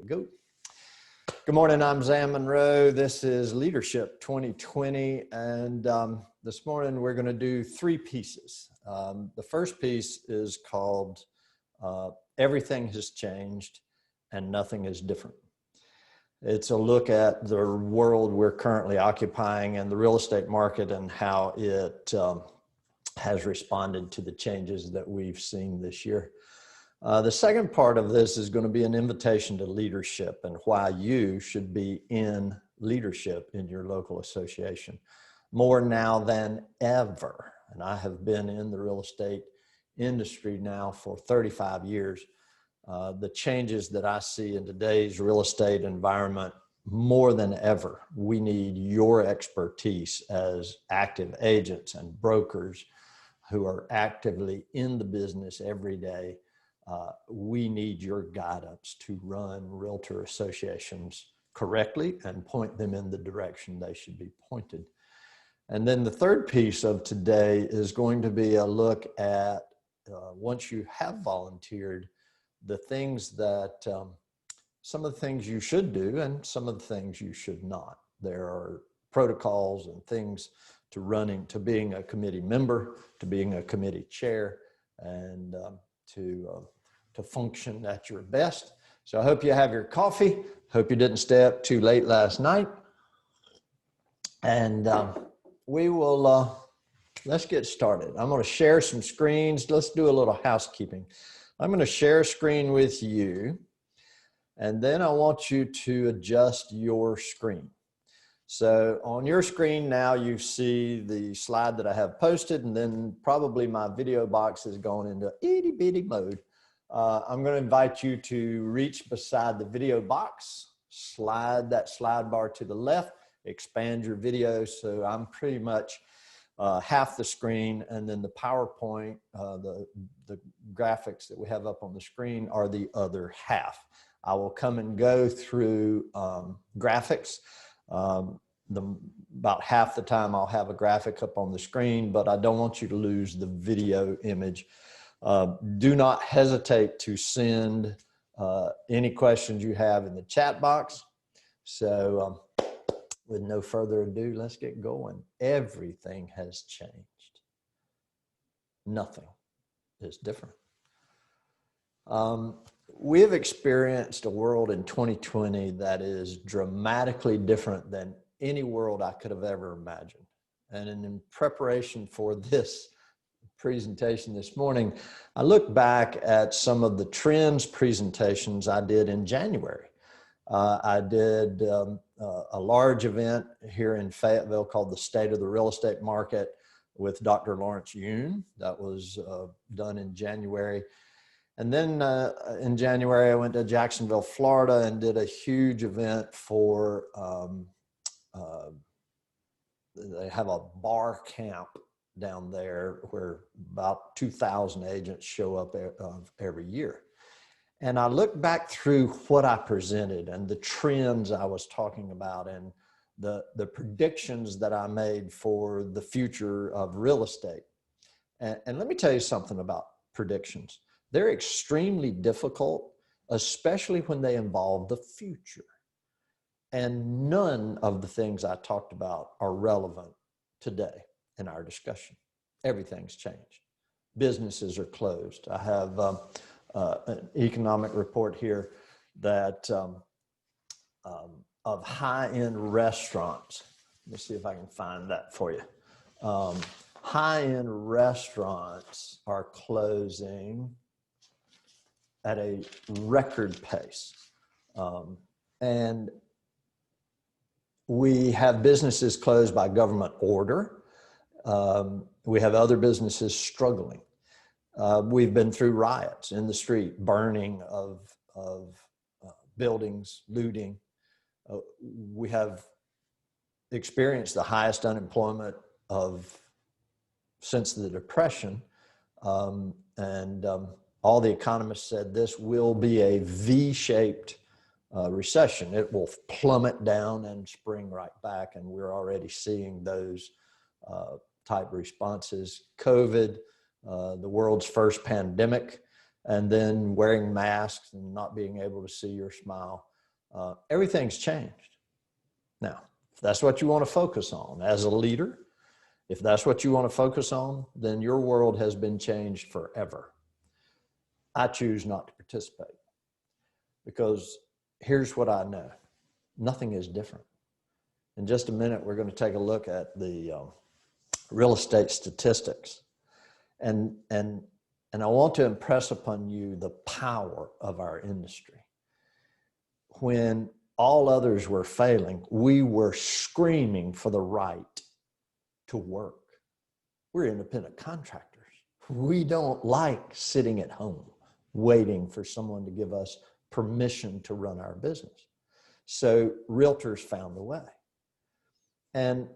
Go. Good morning, I'm Zam Monroe. This is Leadership 2020, and this morning we're going to do three pieces. The first piece is called Everything Has Changed and Nothing is Different. It's a look at the world we're currently occupying and the real estate market and how it has responded to the changes that we've seen this year. The second part of this is going to be an invitation to leadership and why you should be in leadership in your local association more now than ever. And I have been in the real estate industry now for 35 years. The changes that I see in today's real estate environment, more than ever, we need your expertise as active agents and brokers who are actively in the business every day. We need your guidance to run realtor associations correctly and point them in the direction they should be pointed. And then the third piece of today is going to be a look at, once you have volunteered, the things that, some of the things you should do and some of the things you should not. There are protocols and things to being a committee member, to being a committee chair, and to function at your best. So I hope you have your coffee. Hope you didn't stay up too late last night. And we will, let's get started. I'm going to share some screens. Let's do a little housekeeping. I'm going to share a screen with you, and then I want you to adjust your screen. So on your screen now, you see the slide that I have posted, and then probably my video box is going into itty bitty mode. I'm going to invite you to reach beside the video box, slide that slide bar to the left, expand your video. So I'm pretty much half the screen, and then the PowerPoint, the graphics that we have up on the screen are the other half. I will come and go through graphics. About half the time I'll have a graphic up on the screen, but I don't want you to lose the video image. Do not hesitate to send any questions you have in the chat box. So with no further ado, let's get going. Everything has changed. Nothing is different. We have experienced a world in 2020 that is dramatically different than any world I could have ever imagined. And in preparation for this presentation this morning, I look back at some of the trends presentations I did in January. I did a large event here in Fayetteville called the State of the Real Estate Market with Dr. Lawrence Yoon. That was done in January. And then in January, I went to Jacksonville, Florida, and did a huge event for, they have a bar camp down there where about 2,000 agents show up every year. And I look back through what I presented and the trends I was talking about and the predictions that I made for the future of real estate. And let me tell you something about predictions. They're extremely difficult, especially when they involve the future. And none of the things I talked about are relevant today in our discussion. Everything's changed. Businesses are closed. I have an economic report here that of high-end restaurants. Let me see if I can find that for you. High-end restaurants are closing at a record pace. And we have businesses closed by government order. We have other businesses struggling. We've been through riots in the street, burning of buildings, looting. We have experienced the highest unemployment since the Depression. All the economists said this will be a V-shaped recession. It will plummet down and spring right back, and we're already seeing those type responses. COVID, the world's first pandemic, and then wearing masks and not being able to see your smile. Everything's changed. Now, if that's what you want to focus on as a leader, if that's what you want to focus on, then your world has been changed forever. I choose not to participate because here's what I know. Nothing is different. In just a minute, we're going to take a look at the real estate statistics. And I want to impress upon you the power of our industry. When all others were failing, we were screaming for the right to work. We're independent contractors. We don't like sitting at home waiting for someone to give us permission to run our business. So realtors found the way. And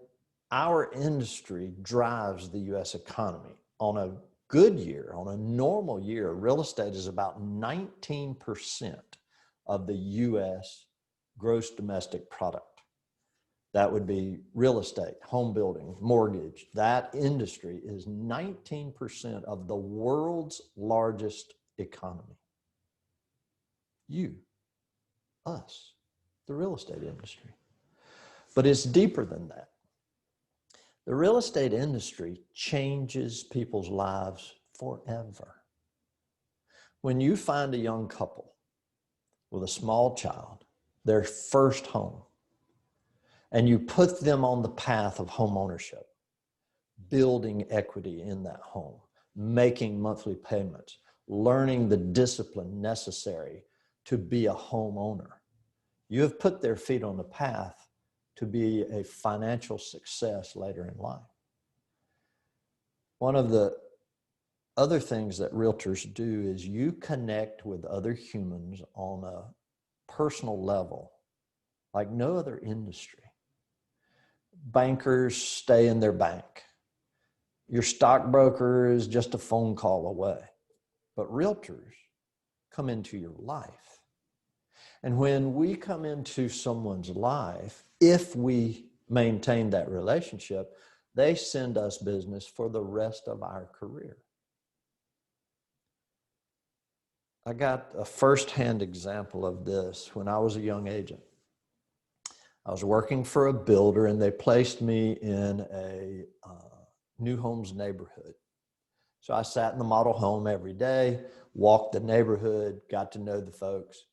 our industry drives the U.S. economy. On a good year, on a normal year, real estate is about 19% of the U.S. gross domestic product. That would be real estate, home building, mortgage. That industry is 19% of the world's largest economy. You, us, the real estate industry. But it's deeper than that. The real estate industry changes people's lives forever. When you find a young couple with a small child, their first home, and you put them on the path of home ownership, building equity in that home, making monthly payments, learning the discipline necessary to be a homeowner, you have put their feet on the path to be a financial success later in life. One of the other things that realtors do is you connect with other humans on a personal level like no other industry. Bankers stay in their bank. Your stockbroker is just a phone call away. But realtors come into your life. And when we come into someone's life, if we maintain that relationship, they send us business for the rest of our career. I got a firsthand example of this when I was a young agent. I was working for a builder and they placed me in a new homes neighborhood. So I sat in the model home every day, walked the neighborhood, got to know the folks,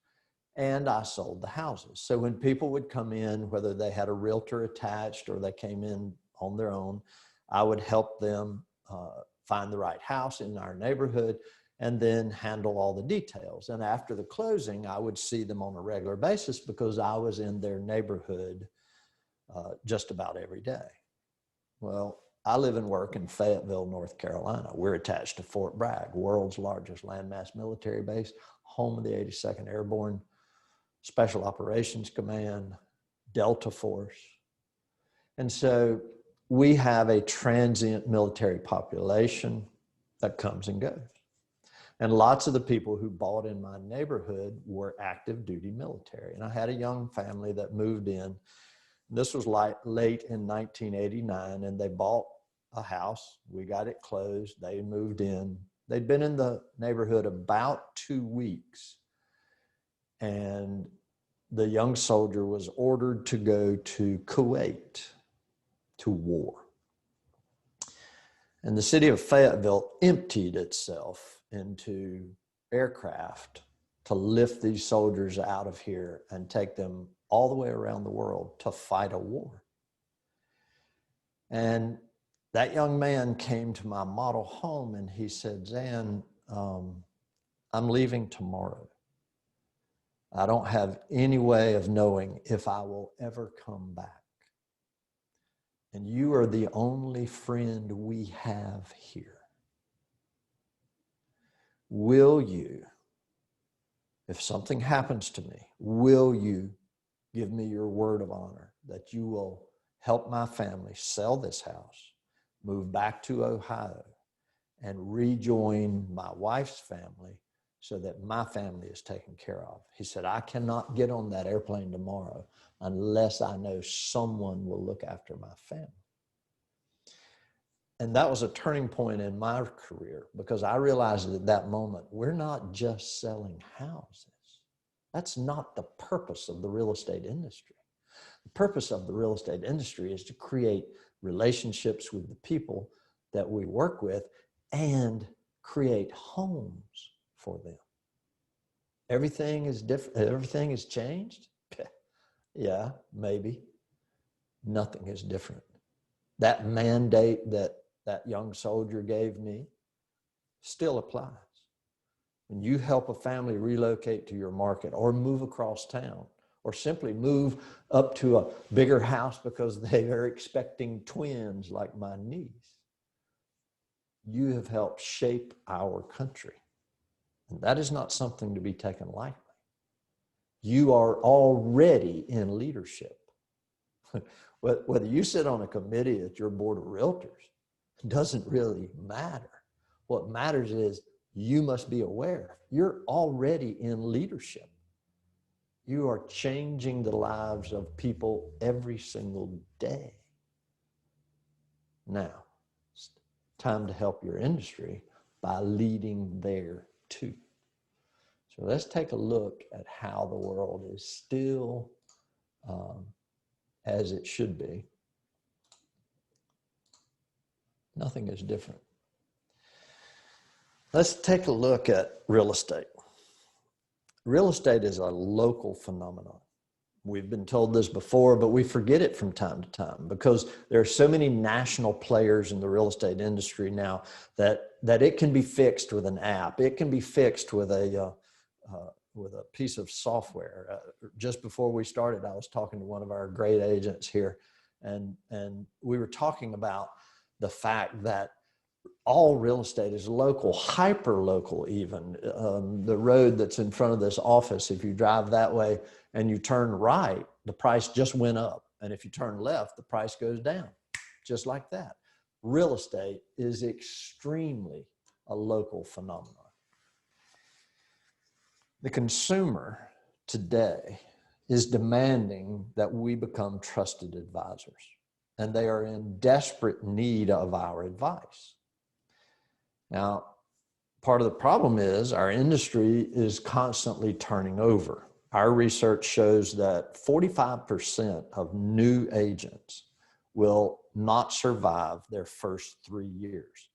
and I sold the houses. So when people would come in, whether they had a realtor attached or they came in on their own, I would help them find the right house in our neighborhood and then handle all the details. And after the closing, I would see them on a regular basis because I was in their neighborhood just about every day. Well, I live and work in Fayetteville, North Carolina. We're attached to Fort Bragg, world's largest landmass military base, home of the 82nd Airborne Special Operations Command, Delta Force. And so we have a transient military population that comes and goes. And lots of the people who bought in my neighborhood were active duty military. And I had a young family that moved in. This was late in 1989, and they bought a house. We got it closed. They moved in. They'd been in the neighborhood about 2 weeks. And the young soldier was ordered to go to Kuwait to war. And the city of Fayetteville emptied itself into aircraft to lift these soldiers out of here and take them all the way around the world to fight a war. And that young man came to my model home and he said, "Zan, I'm leaving tomorrow. I don't have any way of knowing if I will ever come back. And you are the only friend we have here. Will you, if something happens to me, will you give me your word of honor that you will help my family sell this house, move back to Ohio, and rejoin my wife's family so that my family is taken care of?" He said, "I cannot get on that airplane tomorrow unless I know someone will look after my family." And that was a turning point in my career, because I realized at that moment, we're not just selling houses. That's not the purpose of the real estate industry. The purpose of the real estate industry is to create relationships with the people that we work with and create homes for them. Everything is different. Everything has changed. Yeah, maybe. Nothing is different. That mandate that young soldier gave me still applies. When you help a family relocate to your market, or move across town, or simply move up to a bigger house because they are expecting twins like my niece, you have helped shape our country. And that is not something to be taken lightly. You are already in leadership. Whether you sit on a committee at your board of realtors doesn't really matter. What matters is you must be aware you're already in leadership. You are changing the lives of people every single day. Now, it's time to help your industry by leading there too. So let's take a look at how the world is still as it should be. Nothing is different. Let's take a look at real estate. Real estate is a local phenomenon. We've been told this before, but we forget it from time to time, because there are so many national players in the real estate industry now that it can be fixed with an app. It can be fixed with a piece of software. Just before we started, I was talking to one of our great agents here, and we were talking about the fact that all real estate is local, hyper local even. The road that's in front of this office, if you drive that way and you turn right, the price just went up. And if you turn left, the price goes down, just like that. Real estate is extremely a local phenomenon. The consumer today is demanding that we become trusted advisors, and they are in desperate need of our advice. Now, part of the problem is our industry is constantly turning over. Our research shows that 45% of new agents will not survive their first 3 years.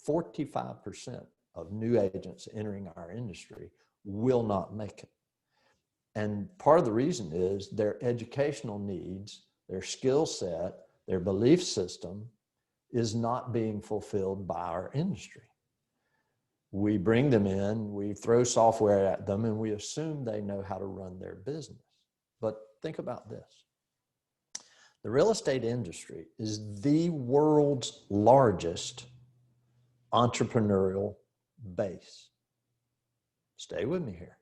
45% of new agents entering our industry will not make it. And part of the reason is their educational needs, their skill set, their belief system is not being fulfilled by our industry. We bring them in, we throw software at them, and we assume they know how to run their business. But think about this. The real estate industry is the world's largest entrepreneurial base. Stay with me here.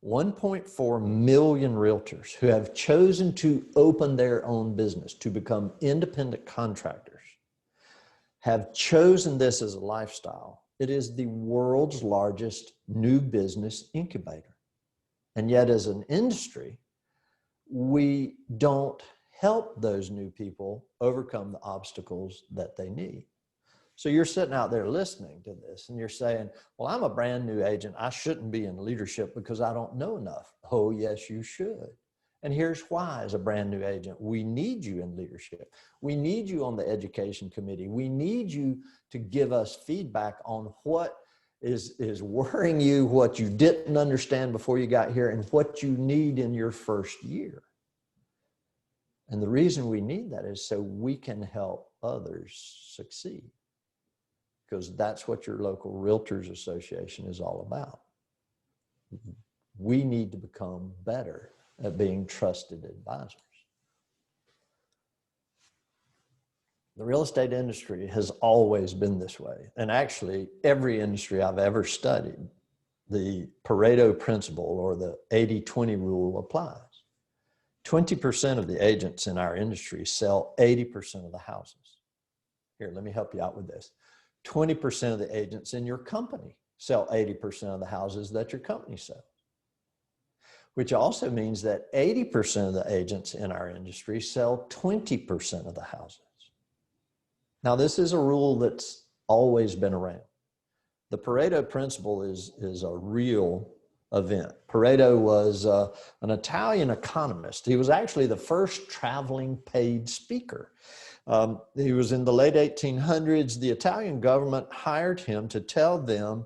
1.4 million realtors who have chosen to open their own business, to become independent contractors, have chosen this as a lifestyle. It is the world's largest new business incubator. And yet as an industry, we don't help those new people overcome the obstacles that they need. So you're sitting out there listening to this and you're saying, well, I'm a brand new agent. I shouldn't be in leadership because I don't know enough. Oh, yes, you should. And here's why. As a brand new agent, we need you in leadership. We need you on the education committee. We need you to give us feedback on what is worrying you, what you didn't understand before you got here, and what you need in your first year. And the reason we need that is so we can help others succeed, because that's what your local Realtors Association is all about. We need to become better at being trusted advisors. The real estate industry has always been this way. And actually, every industry I've ever studied, the Pareto principle or the 80-20 rule applies. 20% of the agents in our industry sell 80% of the houses. Here, let me help you out with this. 20% of the agents in your company sell 80% of the houses that your company sells, which also means that 80% of the agents in our industry sell 20% of the houses. Now, this is a rule that's always been around. The Pareto principle is a real event. Pareto was an Italian economist. He was actually the first traveling paid speaker. He was in the late 1800s. The Italian government hired him to tell them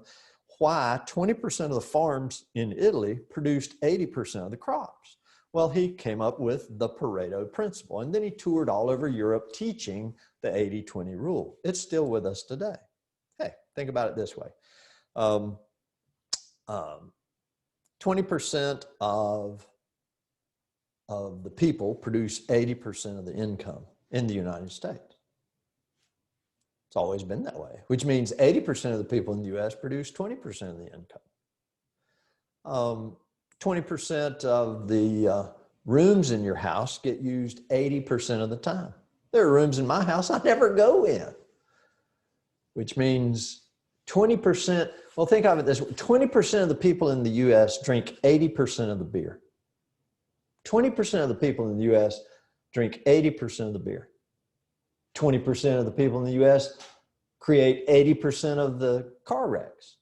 why 20% of the farms in Italy produced 80% of the crops. Well, he came up with the Pareto principle, and then he toured all over Europe teaching the 80-20 rule. It's still with us today. Hey, think about it this way. 20% of the people produce 80% of the income in the United States. It's always been that way, which means 80% of the people in the U.S. produce 20% of the income. 20% of the rooms in your house get used 80% of the time. There are rooms in my house I never go in, which means 20%, well, think of it this way, 20% of the people in the U.S. drink 80% of the beer. 20% of the people in the U.S. drink 80% of the beer. 20% of the people in the U.S. create 80% of the car wrecks.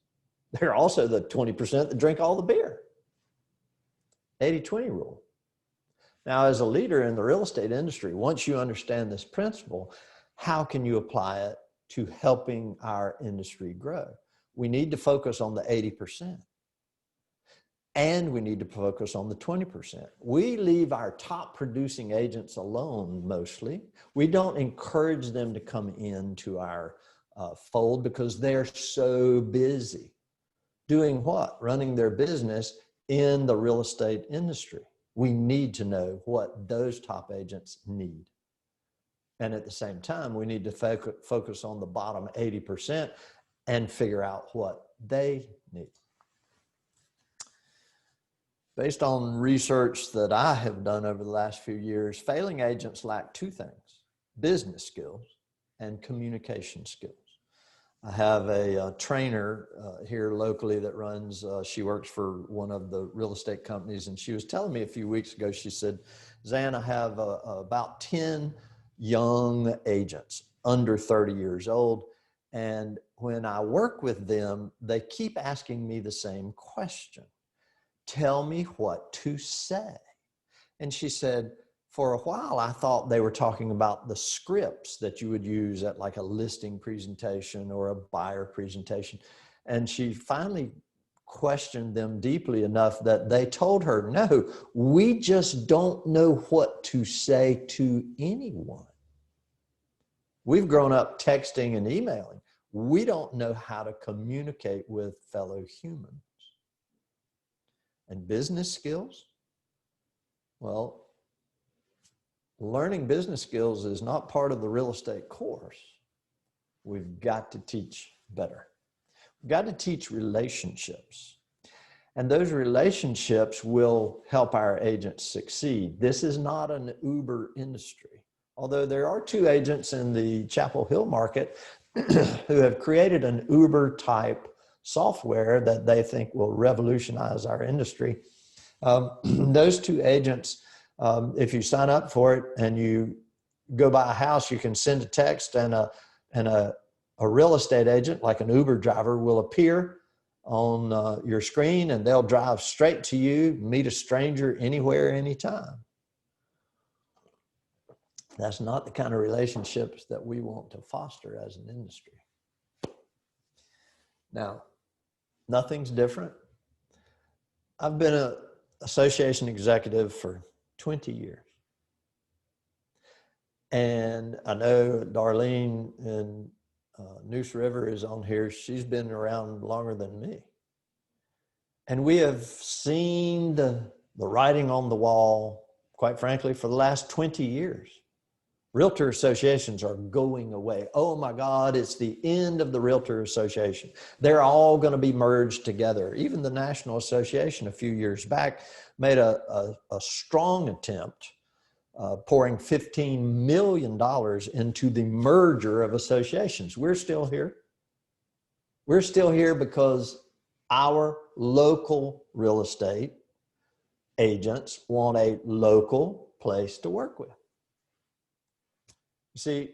They're also the 20% that drink all the beer. 80-20 rule. Now, as a leader in the real estate industry, once you understand this principle, how can you apply it to helping our industry grow? We need to focus on the 80%. And we need to focus on the 20%. We leave our top producing agents alone mostly. We don't encourage them to come into our fold because they're so busy. Doing what? Running their business in the real estate industry. We need to know what those top agents need. And at the same time, we need to focus on the bottom 80% and figure out what they need. Based on research that I have done over the last few years, failing agents lack two things: business skills and communication skills. I have a trainer here locally that runs, she works for one of the real estate companies, and she was telling me a few weeks ago, she said, Zan, I have about 10 young agents under 30 years old, and when I work with them, they keep asking me the same question. Tell me what to say. And she said, for a while, I thought they were talking about the scripts that you would use at like a listing presentation or a buyer presentation. And she finally questioned them deeply enough that they told her, no, we just don't know what to say to anyone. We've grown up texting and emailing. We don't know how to communicate with fellow humans. And business skills? Well, learning business skills is not part of the real estate course. We've got to teach better. We've got to teach relationships. And those relationships will help our agents succeed. This is not an Uber industry. Although there are two agents in the Chapel Hill market who have created an Uber type software that they think will revolutionize our industry. Those two agents, if you sign up for it and you go buy a house, you can send a text, and a real estate agent, like an Uber driver, will appear on your screen, and they'll drive straight to you, meet a stranger anywhere, anytime. That's not the kind of relationships that we want to foster as an industry. Now, nothing's different. I've been an association executive for 20 years. And I know Darlene in Neuse River is on here. She's been around longer than me. And we have seen the writing on the wall, quite frankly, for the last 20 years. Realtor associations are going away. Oh my God, it's the end of the Realtor Association. They're all going to be merged together. Even the National Association a few years back made a strong attempt, pouring $15 million into the merger of associations. We're still here. We're still here because our local real estate agents want a local place to work with. You see,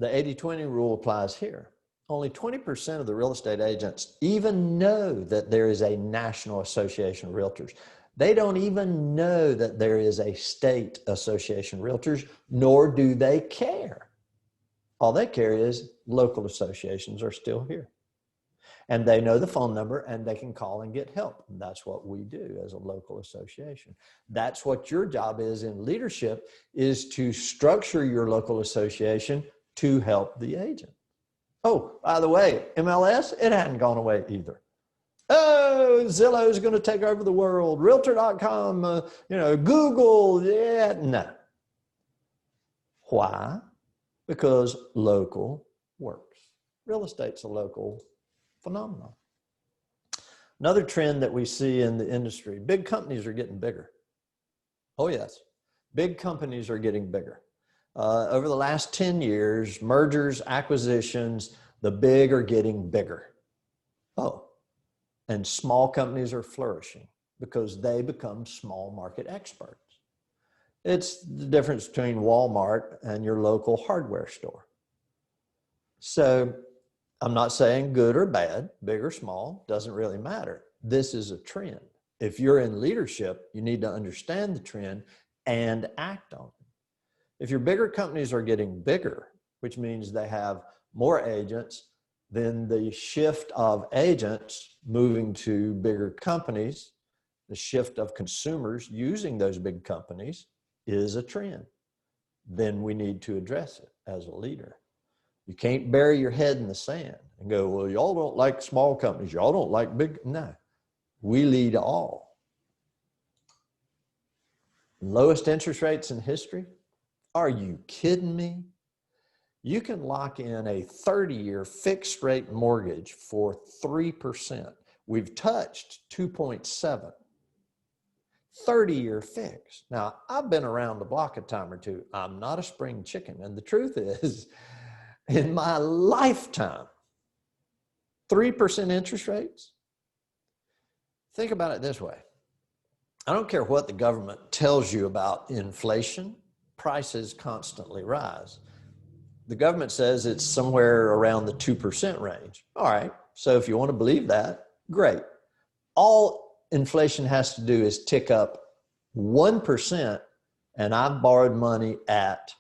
The 80-20 rule applies here. Only 20% of the real estate agents even know that there is a National Association of Realtors. They don't even know that there is a State Association of Realtors, nor do they care. All they care is local associations are still here. And they know the phone number and they can call and get help. And that's what we do as a local association. That's what your job is in leadership, is to structure your local association to help the agent. Oh, by the way, MLS, it hadn't gone away either. Oh, Zillow is going to take over the world. Realtor.com, Google, yeah, no. Why? Because local works. Real estate's a local phenomenon. Another trend that we see in the industry, big companies are getting bigger. Oh yes, big companies are getting bigger. Over the last 10 years, mergers, acquisitions, the big are getting bigger. Oh, and small companies are flourishing because they become small market experts. It's the difference between Walmart and your local hardware store. So I'm not saying good or bad, big or small, doesn't really matter. This is a trend. If you're in leadership, you need to understand the trend and act on it. If your bigger companies are getting bigger, which means they have more agents, then the shift of agents moving to bigger companies, the shift of consumers using those big companies is a trend. Then we need to address it as a leader. You can't bury your head in the sand and go, well, y'all don't like small companies. Y'all don't like big. No, we lead all. Lowest interest rates in history? Are you kidding me? You can lock in a 30-year fixed rate mortgage for 3%. We've touched 2.7. 30-year fix. Now, I've been around the block a time or two. I'm not a spring chicken. And the truth is, in my lifetime, 3% interest rates? Think about it this way. I don't care what the government tells you about inflation, prices constantly rise. The government says it's somewhere around the 2% range. All right, so if you want to believe that, great. All inflation has to do is tick up 1%, and I've borrowed money at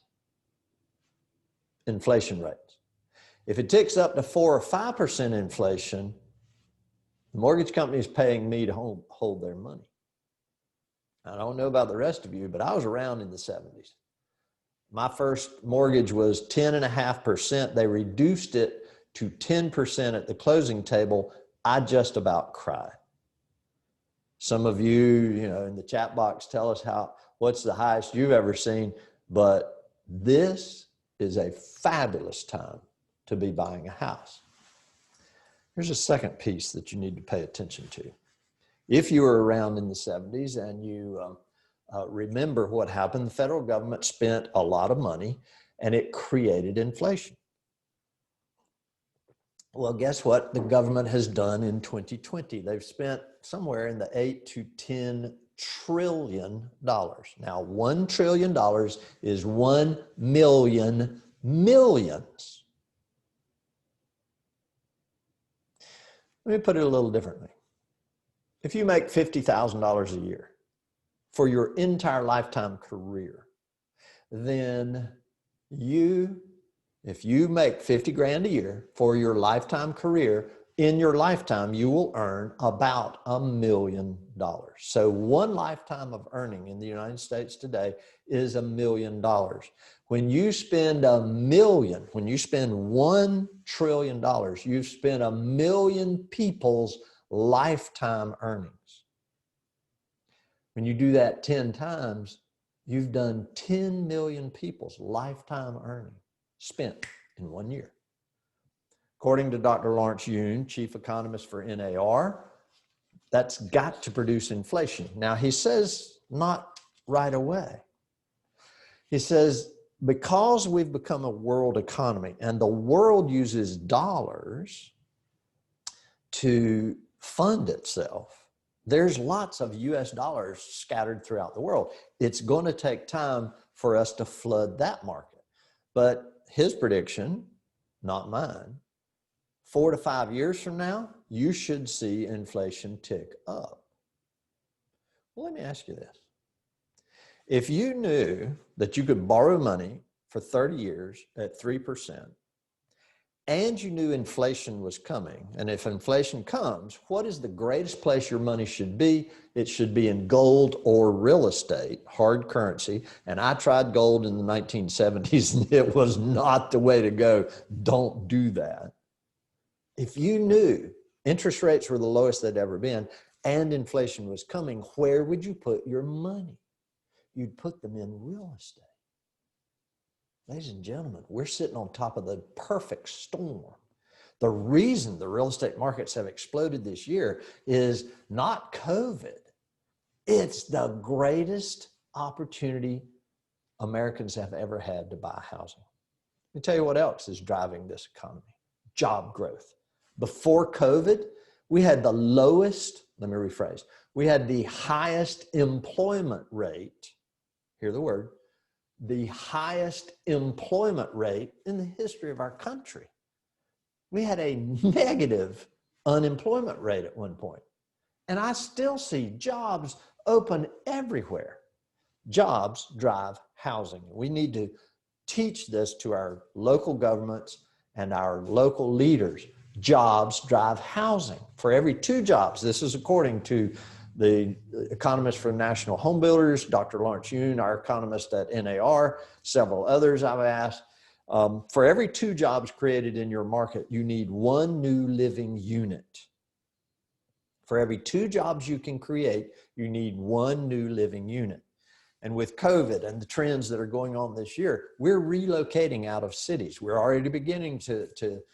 inflation rates. If it ticks up to 4 or 5% inflation, the mortgage company is paying me to hold their money. I don't know about the rest of you, but I was around in the 70s. My first mortgage was 10.5%. They reduced it to 10% at the closing table. I just about cried. Some of you, in the chat box, tell us what's the highest you've ever seen, but this is a fabulous time to be buying a house. Here's a second piece that you need to pay attention to. If you were around in the 70s and you remember what happened, the federal government spent a lot of money and it created inflation. Well, guess what the government has done in 2020? They've spent somewhere in the $8 to $10 trillion. Now, $1 trillion is 1 million millions. Let me put it a little differently. If you make $50,000 a year for your entire lifetime career, then if you make 50 grand a year for your lifetime career, in your lifetime, you will earn about $1 million. So one lifetime of earning in the United States today is $1 million. When you spend when you spend $1 trillion, you've spent 1 million people's lifetime earnings. When you do that 10 times, you've done 10 million people's lifetime earnings spent in 1 year. According to Dr. Lawrence Yun, chief economist for NAR, that's got to produce inflation. Now, he says not right away. He says, because we've become a world economy and the world uses dollars to fund itself, there's lots of US dollars scattered throughout the world. It's going to take time for us to flood that market. But his prediction, not mine, 4 to 5 years from now, you should see inflation tick up. Well, let me ask you this. If you knew that you could borrow money for 30 years at 3%, and you knew inflation was coming, and if inflation comes, what is the greatest place your money should be? It should be in gold or real estate, hard currency. And I tried gold in the 1970s, and it was not the way to go. Don't do that. If you knew interest rates were the lowest they'd ever been, and inflation was coming, where would you put your money? You'd put them in real estate. Ladies and gentlemen, we're sitting on top of the perfect storm. The reason the real estate markets have exploded this year is not COVID. It's the greatest opportunity Americans have ever had to buy housing. Let me tell you what else is driving this economy. Job growth. Before COVID, we had the lowest, let me rephrase, we had the highest employment rate, hear the word, the highest employment rate in the history of our country. We had a negative unemployment rate at one point. And I still see jobs open everywhere. Jobs drive housing. We need to teach this to our local governments and our local leaders. Jobs drive housing. For every 2 jobs, this is according to the economist from National Home Builders, Dr. Lawrence Yoon, our economist at NAR, several others I've asked. For every 2 jobs created in your market, you need 1 new living unit. For every 2 jobs you can create, you need 1 new living unit. And with COVID and the trends that are going on this year, we're relocating out of cities. We're already beginning to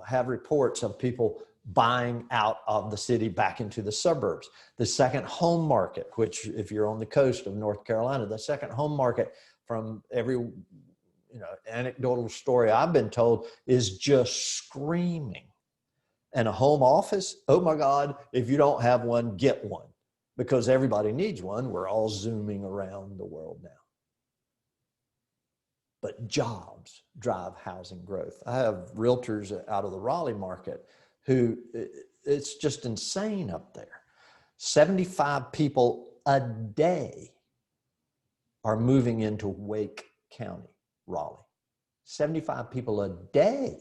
have reports of people buying out of the city back into the suburbs. The second home market, which if you're on the coast of North Carolina, the second home market, from every anecdotal story I've been told, is just screaming. And a home office, oh my God, if you don't have one, get one, because everybody needs one. We're all zooming around the world now. But jobs drive housing growth. I have realtors out of the Raleigh market who, it's just insane up there. 75 people a day are moving into Wake County, Raleigh. 75 people a day,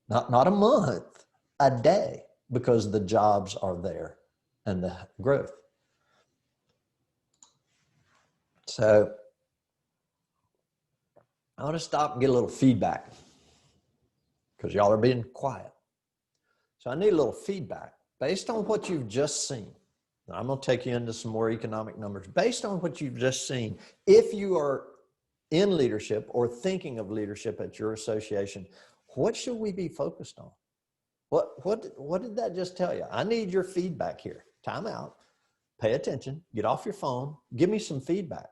not a month, a day, because the jobs are there and the growth. So I want to stop and get a little feedback because y'all are being quiet. So I need a little feedback based on what you've just seen. Now I'm going to take you into some more economic numbers. Based on what you've just seen, if you are in leadership or thinking of leadership at your association, what should we be focused on? What did that just tell you? I need your feedback here. Time out. Pay attention. Get off your phone. Give me some feedback,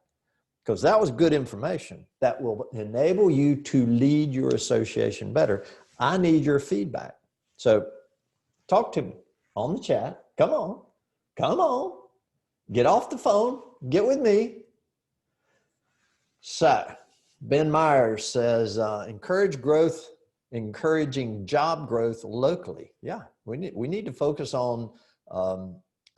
because that was good information that will enable you to lead your association better. I need your feedback. So talk to me on the chat. Come on. Get off the phone. Get with me. So Ben Myers says, encouraging job growth locally. Yeah, we need to focus on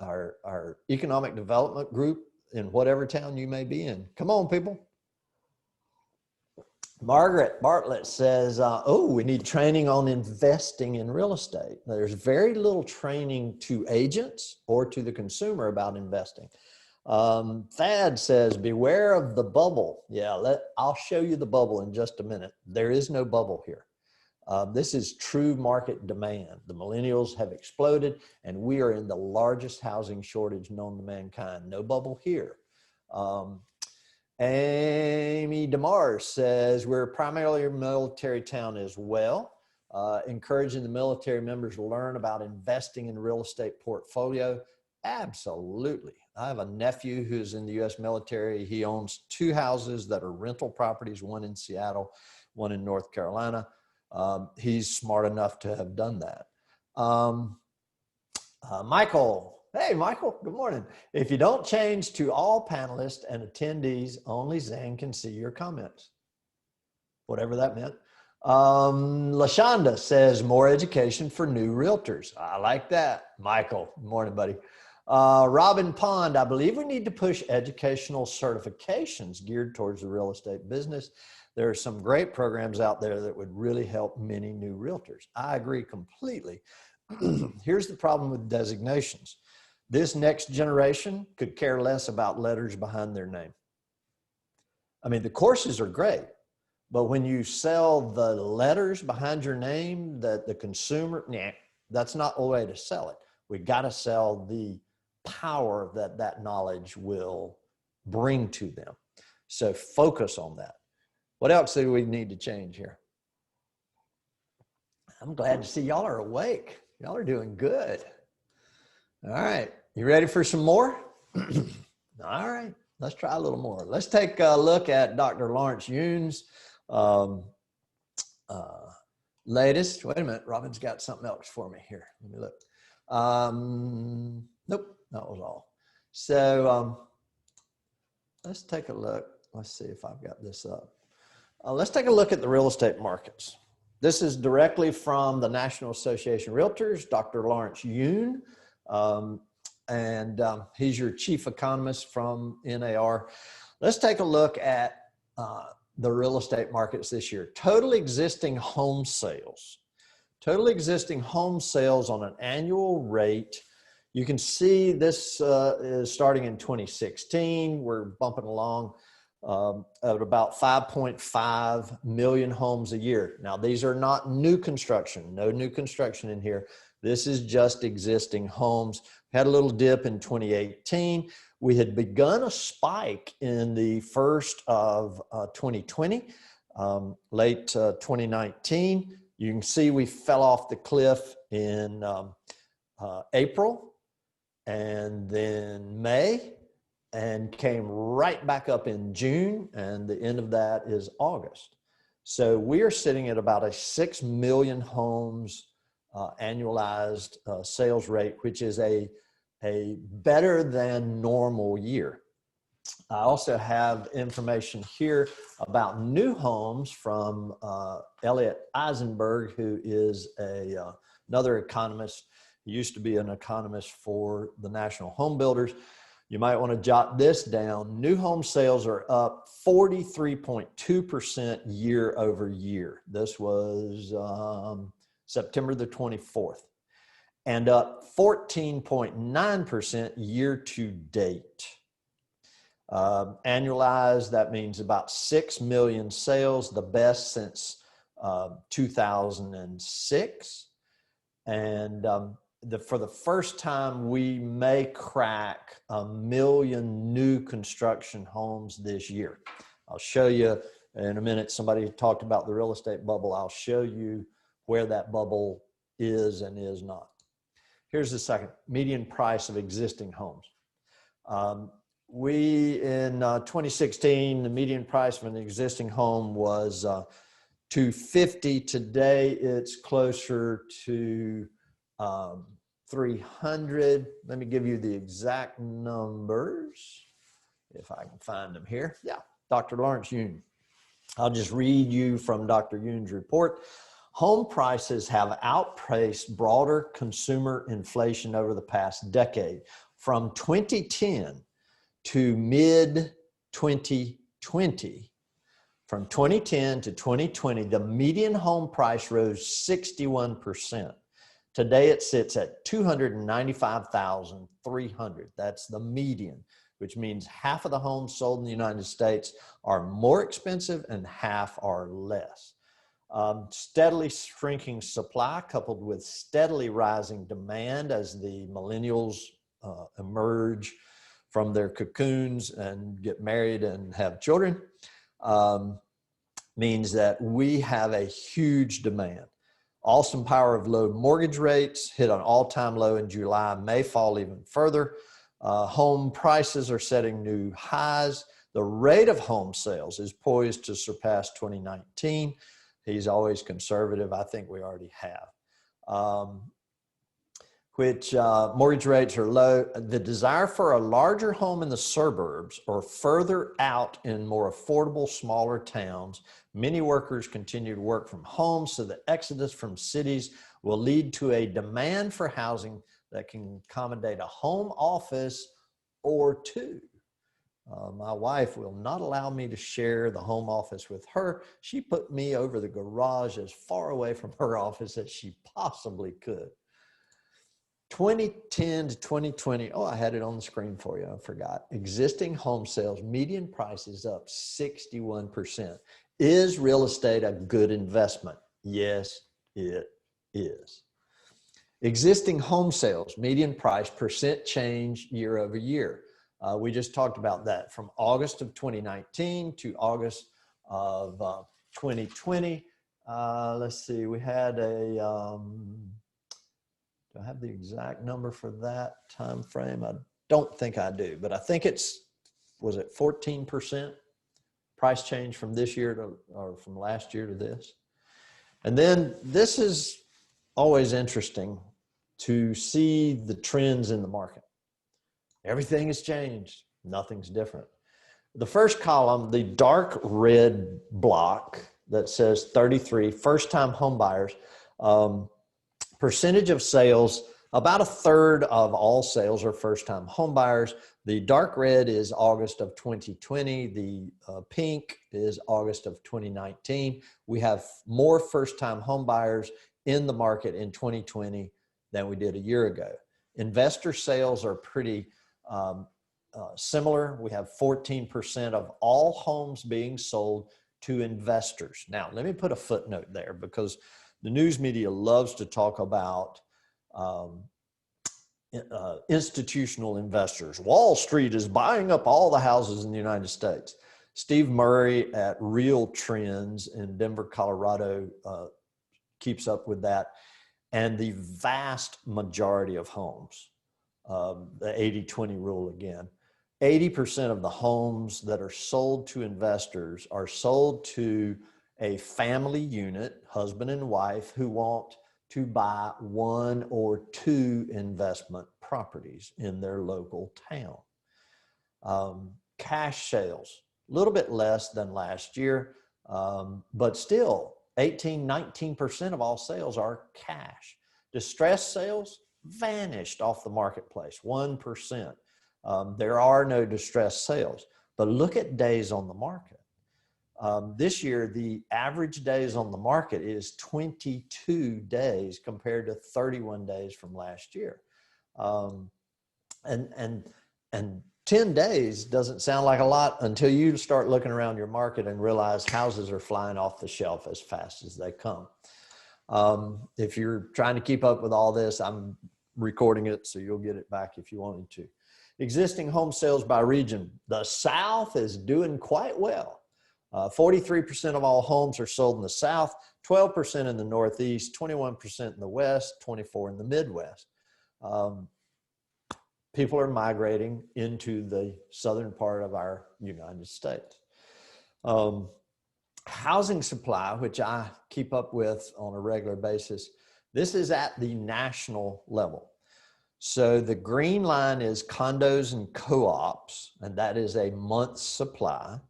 our economic development group in whatever town you may be in. Come on, people. Margaret Bartlett says, we need training on investing in real estate. There's very little training to agents or to the consumer about investing. Thad says, beware of the bubble. Yeah, I'll show you the bubble in just a minute. There is no bubble here. This is true market demand. The millennials have exploded, and we are in the largest housing shortage known to mankind. No bubble here. Amy DeMars says, we're primarily a military town as well. Encouraging the military members to learn about investing in real estate portfolio. Absolutely. I have a nephew who's in the U.S. military. He owns 2 houses that are rental properties, one in Seattle, one in North Carolina. He's smart enough to have done that. Michael, hey, Michael, good morning. If you don't change to all panelists and attendees, only Zane can see your comments. whatever that meant. LaShonda says more education for new realtors. I like that. Michael, good morning, buddy. Robin Pond, I believe we need to push educational certifications geared towards the real estate business. There are some great programs out there that would really help many new realtors. I agree completely. Here's the problem with designations. This next generation could care less about letters behind their name. I mean, the courses are great, but when you sell the letters behind your name that the consumer, nah, that's not the way to sell it. We got to sell the power that that knowledge will bring to them. So focus on that. What else do we need to change here? I'm glad to see y'all are awake. Y'all are doing good. All right. You ready for some more? All right. Let's try a little more. Let's take a look at Dr. Lawrence Yoon's latest. Wait a minute. Robin's got something else for me here. Let me look. Nope. That was all. So let's take a look. Let's see if I've got this up. Let's take a look at the real estate markets. This is directly from the National Association of Realtors, Dr. Lawrence Yoon, and he's your chief economist from NAR. Let's take a look at the real estate markets this year. Total existing home sales. Total existing home sales on an annual rate. You can see this is starting in 2016. We're bumping along at about 5.5 million homes a year. Now, these are not new construction, no new construction in here. This is just existing homes. Had a little dip in 2018. We had begun a spike in the first of 2020, late 2019. You can see we fell off the cliff in April and then May, and came right back up in June, and the end of that is August. So we are sitting at about a 6 million homes annualized sales rate, which is a better than normal year. I also have information here about new homes from Elliot Eisenberg, who is another economist. He used to be an economist for the National Home Builders. You might want to jot this down. New home sales are up 43.2% year over year. This was September the 24th. And up 14.9% year to date. Annualized, that means about 6 million sales, the best since 2006. And for the first time, we may crack 1 million new construction homes this year. I'll show you in a minute. Somebody talked about the real estate bubble. I'll show you where that bubble is and is not. Here's the second, median price of existing homes. In 2016, the median price of an existing home was $250. Today, it's closer to 300. Let me give you the exact numbers if I can find them here. Yeah, Dr. Lawrence Yoon. I'll just read you from Dr. Yoon's report. Home prices have outpaced broader consumer inflation over the past decade. From 2010 to mid-2020, from 2010 to 2020, the median home price rose 61%. Today, it sits at $295,300. That's the median, which means half of the homes sold in the United States are more expensive and half are less. Steadily shrinking supply coupled with steadily rising demand as the millennials emerge from their cocoons and get married and have children means that we have a huge demand. Awesome power of low mortgage rates hit an all-time low in July, may fall even further. Home prices are setting new highs. The rate of home sales is poised to surpass 2019. He's always conservative. I think we already have. which mortgage rates are low. The desire for a larger home in the suburbs or further out in more affordable, smaller towns. Many workers continue to work from home, so the exodus from cities will lead to a demand for housing that can accommodate a home office or two. My wife will not allow me to share the home office with her. She put me over the garage as far away from her office as she possibly could. 2010 to 2020, oh, I had it on the screen for you, I forgot. Existing home sales, median price is up 61%. Is real estate a good investment? Yes, it is. Existing home sales, median price, percent change year over year. We just talked about that from August of 2019 to August of 2020. Let's see, we had a, do I have the exact number for that time frame? I don't think I do, but I think it's, was it 14% price change from this year to, or from last year to this? And then this is always interesting to see the trends in the market. Everything has changed. Nothing's different. The first column, the dark red block that says 33, first-time home buyers, percentage of sales, about a third of all sales are first-time home buyers. The dark red is August of 2020. The pink is August of 2019. We have more first-time home buyers in the market in 2020 than we did a year ago. Investor sales are pretty similar. We have 14% of all homes being sold to investors. Now, let me put a footnote there because the news media loves to talk about institutional investors. Wall Street is buying up all the houses in the United States. Steve Murray at Real Trends in Denver, Colorado keeps up with that. And the vast majority of homes, the 80-20 rule again, 80% of the homes that are sold to investors are sold to a family unit, husband and wife, who want to buy one or two investment properties in their local town. Cash sales, a little bit less than last year, but still 18-19% of all sales are cash. Distressed sales vanished off the marketplace, 1%. There are no distressed sales, but look at days on the market. This year, the average days on the market is 22 days compared to 31 days from last year. And 10 days doesn't sound like a lot until you start looking around your market and realize houses are flying off the shelf as fast as they come. If you're trying to keep up with all this, I'm recording it so you'll get it back if you wanted to. Existing home sales by region. The South is doing quite well. 43% of all homes are sold in the South, 12% in the Northeast, 21% in the West, 24% in the Midwest. People are migrating into the southern part of our United States. Housing supply, which I keep up with on a regular basis, this is at the national level. So the green line is condos and co-ops, and that is a month's supply.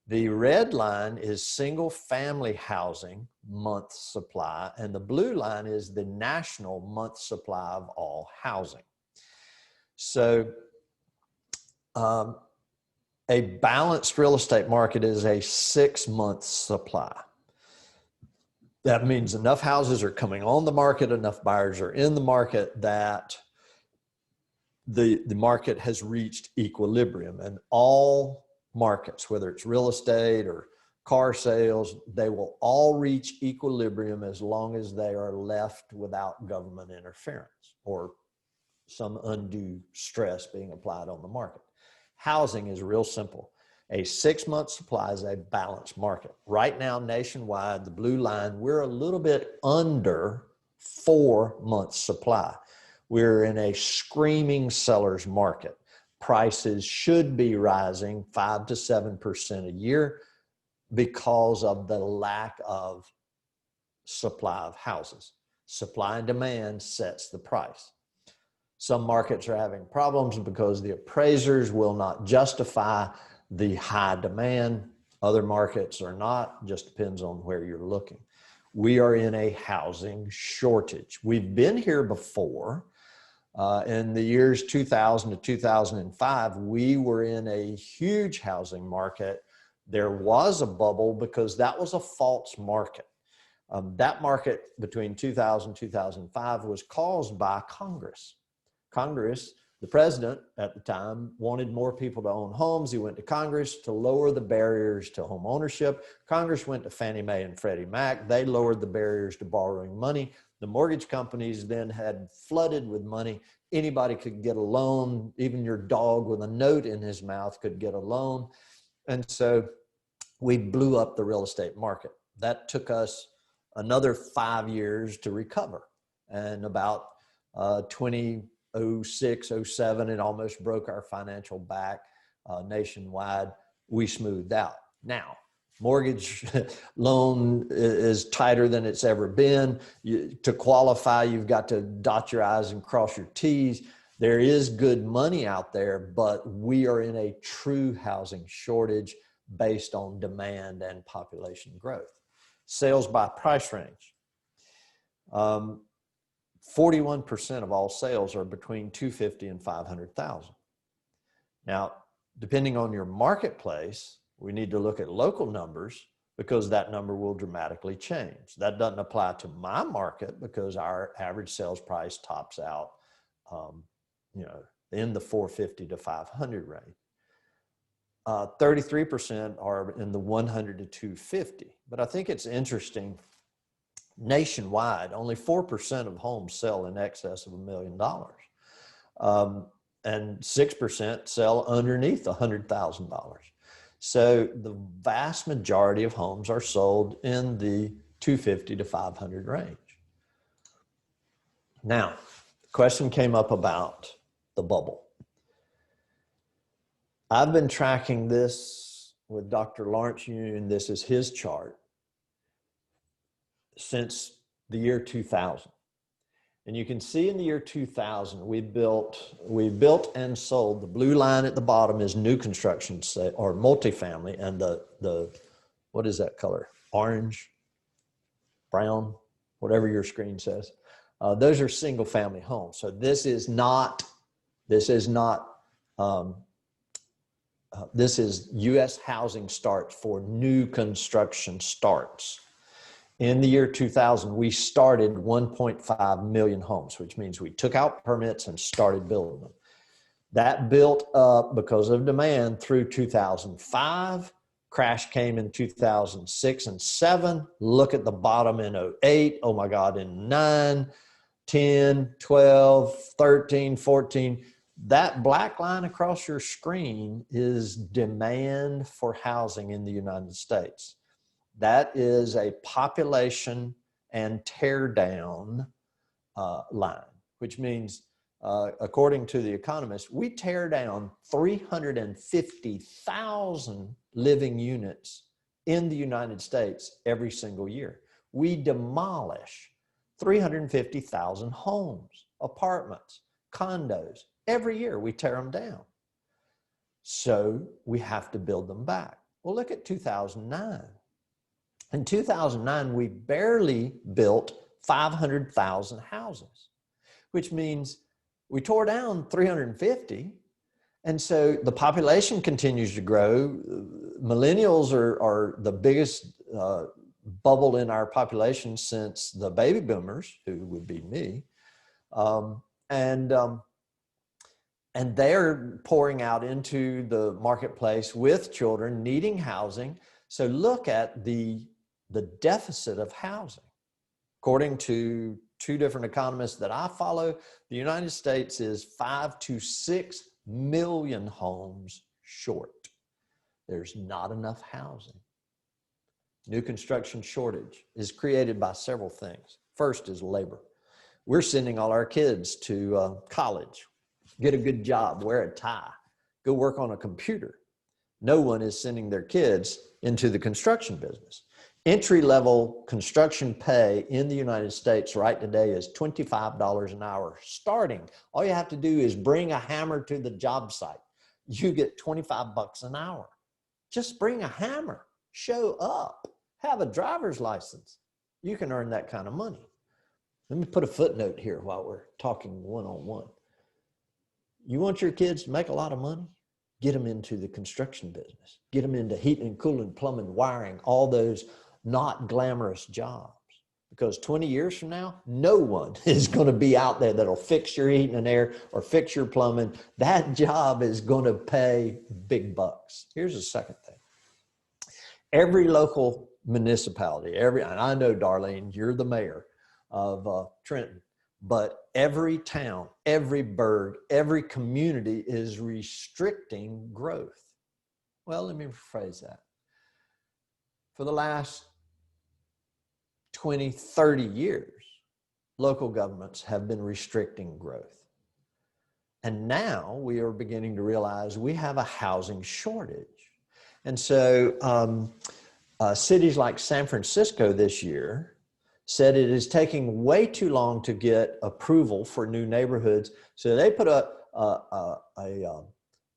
The red line is single family housing month supply, and the blue line is the national month supply of all housing. So a balanced real estate market is a 6-month supply. That means enough houses are coming on the market, enough buyers are in the market that the market has reached equilibrium. And all markets, whether it's real estate or car sales, they will all reach equilibrium as long as they are left without government interference or some undue stress being applied on the market. Housing is real simple. A 6-month supply is a balanced market. Right now, nationwide, the blue line, we're a little bit under 4 months supply. We're in a screaming seller's market. Prices should be rising 5 to 7% a year because of the lack of supply of houses. Supply and demand sets the price. Some markets are having problems because the appraisers will not justify the high demand. Other markets are not, just depends on where you're looking. We are in a housing shortage. We've been here before. In the years 2000 to 2005, we were in a huge housing market. There was a bubble because that was a false market. That market between 2000 and 2005 was caused by Congress. Congress, the president at the time, wanted more people to own homes. He went to Congress to lower the barriers to home ownership. Congress went to Fannie Mae and Freddie Mac. They lowered the barriers to borrowing money. The mortgage companies then had flooded with money. Anybody could get a loan. Even your dog with a note in his mouth could get a loan. And so we blew up the real estate market. That took us another 5 years to recover. And about 2006, 07, it almost broke our financial back nationwide. We smoothed out. Now, mortgage loan is tighter than it's ever been. To qualify, you've got to dot your I's and cross your T's. There is good money out there, but we are in a true housing shortage based on demand and population growth. Sales by price range. 41% of all sales are between $250,000 and $500,000. Now, depending on your marketplace, we need to look at local numbers because that number will dramatically change. That doesn't apply to my market because our average sales price tops out, in the 450 to 500 range. 33% are in the 100 to 250. But I think it's interesting, nationwide, only 4% of homes sell in excess of $1 million. And 6% sell underneath $100,000. So the vast majority of homes are sold in the 250 to 500 range. Now, the question came up about the bubble. I've been tracking this with Dr. Lawrence Union. This is his chart since the year 2000. And you can see in the year 2000, we built and sold. The blue line at the bottom is new construction or multifamily. And the what is that color? Orange, brown, whatever your screen says. Those are single family homes. So this is U.S. housing starts for new construction starts. In the year 2000, we started 1.5 million homes, which means we took out permits and started building them. That built up because of demand through 2005. Crash came in 2006 and 7. Look at the bottom in 08. Oh my God, in 9, 10, 12, 13, 14. That black line across your screen is demand for housing in the United States. That is a population and tear down line, which means, according to The Economist, we tear down 350,000 living units in the United States every single year. We demolish 350,000 homes, apartments, condos. Every year we tear them down. So we have to build them back. Well, look at 2009. In 2009, we barely built 500,000 houses, which means we tore down 350. And so the population continues to grow. Millennials are the biggest bubble in our population since the baby boomers, who would be me. And they're pouring out into the marketplace with children needing housing. So look at the deficit of housing. According to 2 different economists that I follow, the United States is 5 to 6 million homes short. There's not enough housing. New construction shortage is created by several things. First is labor. We're sending all our kids to college, get a good job, wear a tie, go work on a computer. No one is sending their kids into the construction business. Entry-level construction pay in the United States right today is $25 an hour starting. All you have to do is bring a hammer to the job site. You get 25 bucks an hour. Just bring a hammer, show up, have a driver's license. You can earn that kind of money. Let me put a footnote here while we're talking one-on-one. You want your kids to make a lot of money? Get them into the construction business. Get them into heating and cooling, plumbing, wiring, all those not glamorous jobs. Because 20 years from now, no one is going to be out there that'll fix your heating and air or fix your plumbing. That job is going to pay big bucks. Here's the second thing. Every local municipality, and I know, Darlene, you're the mayor of Trenton, but every town, every burg, every community is restricting growth. Well, let me rephrase that. For the last 20, 30 years, local governments have been restricting growth. And now we are beginning to realize we have a housing shortage. And so cities like San Francisco this year said it is taking way too long to get approval for new neighborhoods. So they put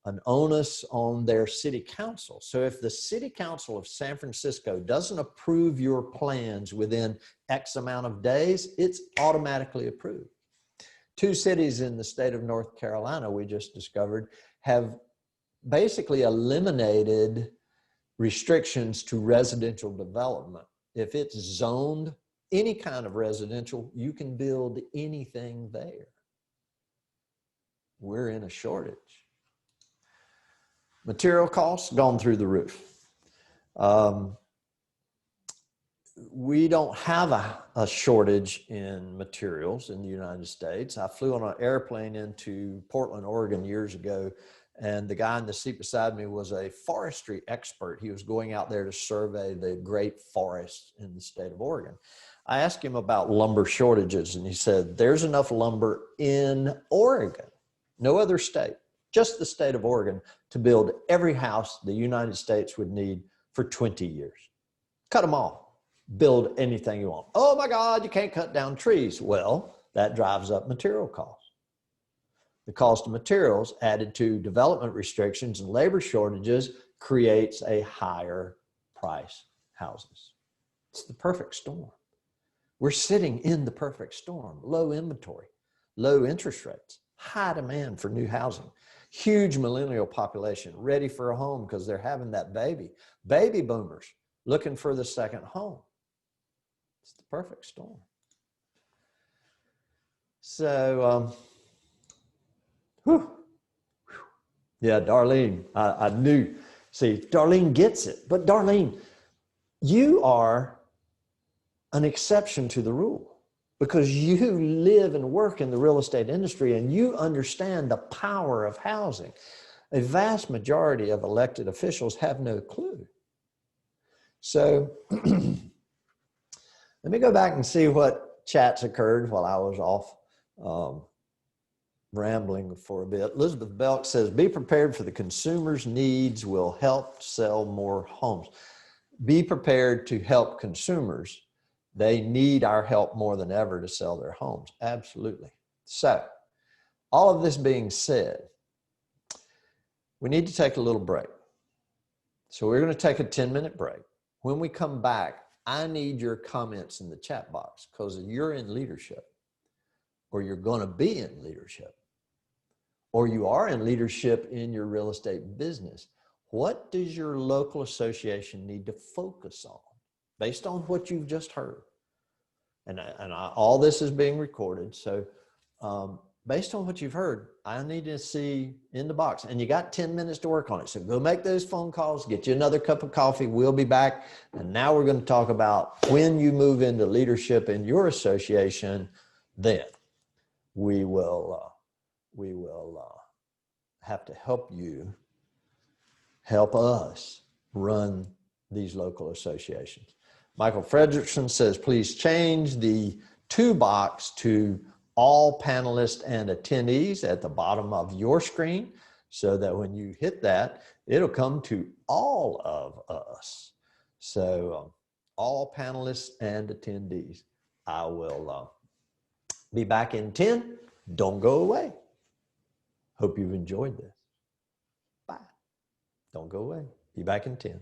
an onus on their city council. So if the city council of San Francisco doesn't approve your plans within X amount of days, it's automatically approved. 2 cities in the state of North Carolina, we just discovered, have basically eliminated restrictions to residential development. If it's zoned any kind of residential, you can build anything there. We're in a shortage. Material costs gone through the roof. We don't have a shortage in materials in the United States. I flew on an airplane into Portland, Oregon years ago, and the guy in the seat beside me was a forestry expert. He was going out there to survey the great forests in the state of Oregon. I asked him about lumber shortages, and he said, there's enough lumber in Oregon, no other state, just the state of Oregon, to build every house the United States would need for 20 years. Cut them all. Build anything you want. Oh my God, you can't cut down trees. Well, that drives up material costs. The cost of materials added to development restrictions and labor shortages creates a higher price houses. It's the perfect storm. We're sitting in the perfect storm. Low inventory, low interest rates, high demand for new housing, huge millennial population ready for a home because they're having that baby. Baby boomers looking for the second home. It's the perfect storm. So, yeah, Darlene, I knew. See, Darlene gets it. But Darlene, you are an exception to the rule because you live and work in the real estate industry and you understand the power of housing. A vast majority of elected officials have no clue. So let me go back and see what chats occurred while I was off rambling for a bit. Elizabeth Belk says, be prepared for the consumer's needs will help sell more homes. Be prepared to help consumers. They need our help more than ever to sell their homes. Absolutely. So all of this being said, we need to take a little break. So we're going to take a 10-minute break. When we come back, I need your comments in the chat box because you're in leadership or you're going to be in leadership or you are in leadership in your real estate business. What does your local association need to focus on based on what you've just heard? And all this is being recorded. So based on what you've heard, I need to see in the box. And you got 10 minutes to work on it. So go make those phone calls, get you another cup of coffee. We'll be back. And now we're going to talk about when you move into leadership in your association, then we will have to help you, help us run these local associations. Michael Fredrickson says, please change the to box to all panelists and attendees at the bottom of your screen so that when you hit that, it'll come to all of us. So all panelists and attendees. I will be back in 10. Don't go away. Hope you've enjoyed this. Bye. Don't go away. Be back in 10.